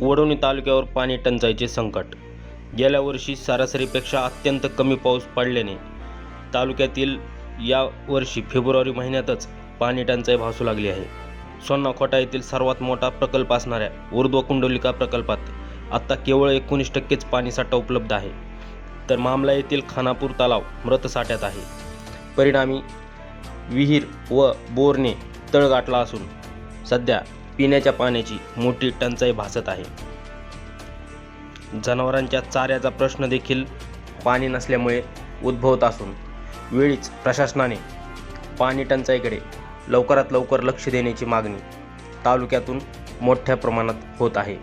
वडवणी तालुक्यावर पाणी टंचाईचे संकट. गेल्या वर्षी सरासरीपेक्षा अत्यंत कमी पाऊस पडल्याने तालुक्यातील या वर्षी फेब्रुवारी महिन्यातच पाणी टंचाई भासू लागली आहे. सोन्नाखोटा येथील सर्वात मोठा प्रकल्प असणाऱ्या ऊर्ध्व कुंडलिका प्रकल्पात आत्ता केवळ 19%च पाणीसाठा उपलब्ध आहे, तर मामला येथील खानापूर तलाव मृत साठ्यात आहे. परिणामी विहीर व बोरने तळ गाठला असून सध्या पिण्याच्या पाण्याची मोठी टंचाई भासत आहे. जनावरांच्या चाऱ्याचा प्रश्न देखील पाणी नसल्यामुळे उद्भवत असून वेळीच प्रशासनाने पाणी टंचाईकडे लवकरात लवकर लक्ष देण्याची मागणी तालुक्यातून मोठ्या प्रमाणात होत आहे.